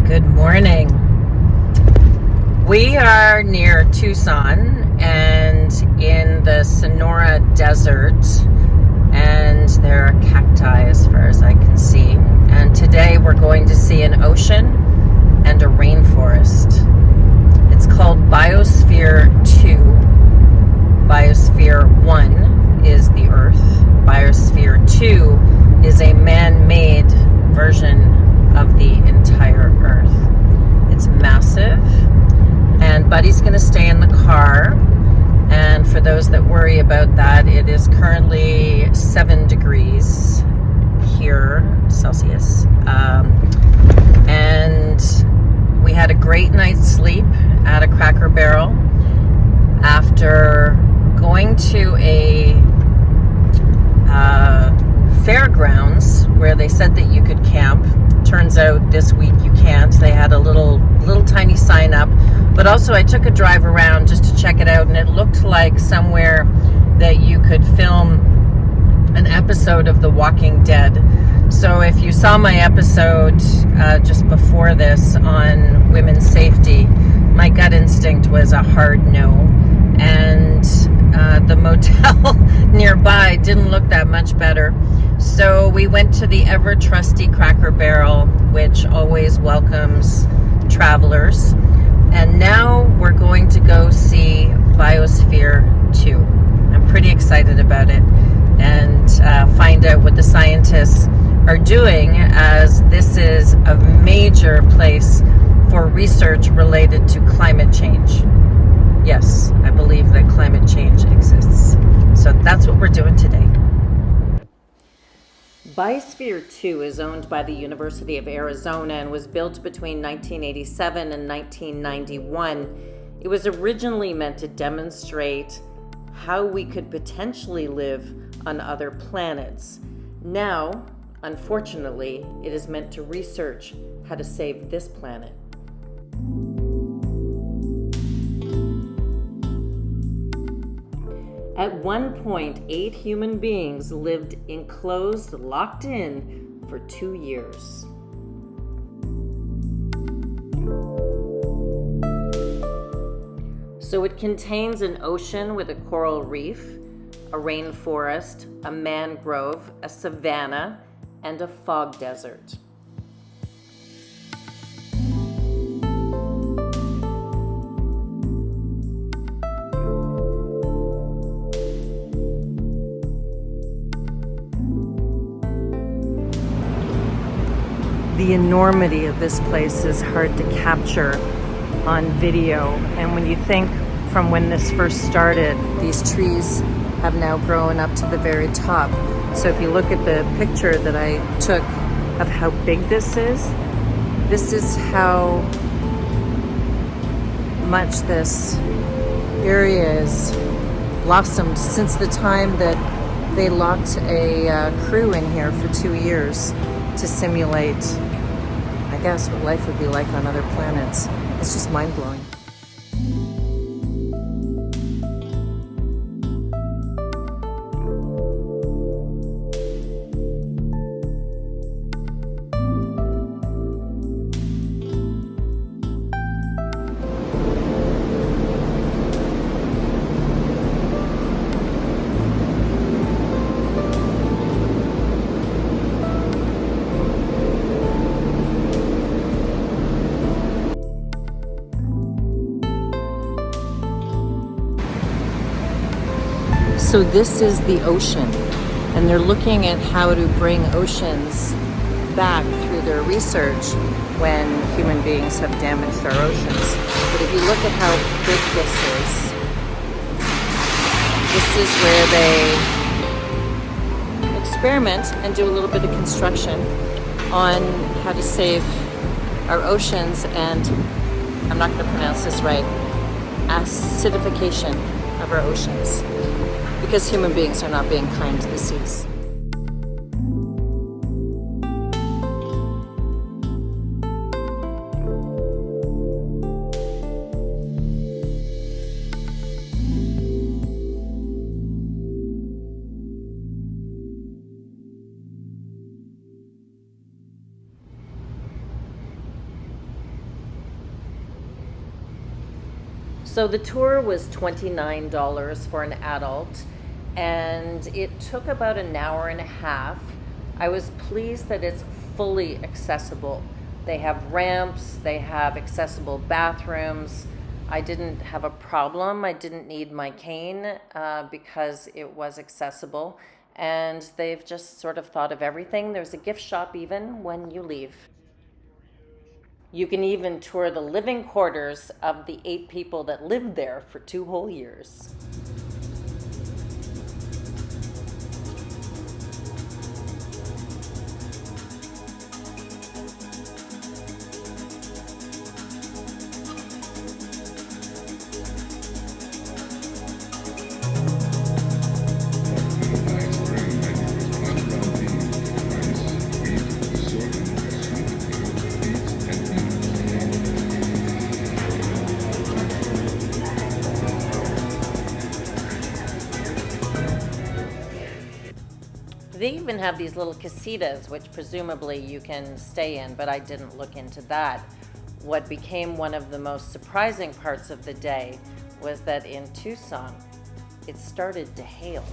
Good morning. We are near Tucson and in the Sonora Desert, and there are cacti as far as I can see. And today we're going to see an ocean and a rainforest. It's called Biosphere 2. Biosphere 1 is the Earth. Biosphere 2 is a man-made version of the entire Earth. It's massive, and Buddy's going to stay in the car. And for those that worry about that, it is currently 7 degrees here, Celsius. And we had a great night's sleep at a Cracker Barrel after going to a fairgrounds where they said that you could camp. Turns out this week you can't. They had a little tiny sign up, but also I took a drive around just to check it out, and it looked like somewhere that you could film an episode of The Walking Dead. So if you saw my episode just before this on women's safety, my gut instinct was a hard no, and the motel nearby didn't look that much better. So we went to the ever trusty Cracker Barrel, which always welcomes travelers. And now we're going to go see Biosphere 2. I'm pretty excited about it, and find out what the scientists are doing, as this is a major place for research related to climate change. Yes, I believe that climate change exists. So that's what we're doing today. Biosphere 2 is owned by the University of Arizona and was built between 1987 and 1991. It was originally meant to demonstrate how we could potentially live on other planets. Now, unfortunately, it is meant to research how to save this planet. At one point, 8 human beings lived enclosed, locked in, for 2 years. So it contains an ocean with a coral reef, a rainforest, a mangrove, a savanna, and a fog desert. The enormity of this place is hard to capture on video, and when you think from when this first started, these trees have now grown up to the very top. So if you look at the picture that I took of how big this is how much this area is blossomed since the time that they locked a crew in here for 2 years to simulate, I guess, what life would be like on other planets. It's just mind-blowing. So this is the ocean, and they're looking at how to bring oceans back through their research when human beings have damaged our oceans. But if you look at how big this is where they experiment and do a little bit of construction on how to save our oceans and, I'm not going to pronounce this right, acidification of our oceans, because human beings are not being kind to the seas. So the tour was $29 for an adult, and it took about an hour and a half. I was pleased that it's fully accessible. They have ramps, they have accessible bathrooms. I didn't have a problem. I didn't need my cane because it was accessible. And they've just sort of thought of everything. There's a gift shop even when you leave. You can even tour the living quarters of the 8 people that lived there for 2 whole years. They even have these little casitas, which presumably you can stay in, but I didn't look into that. What became one of the most surprising parts of the day was that in Tucson, it started to hail.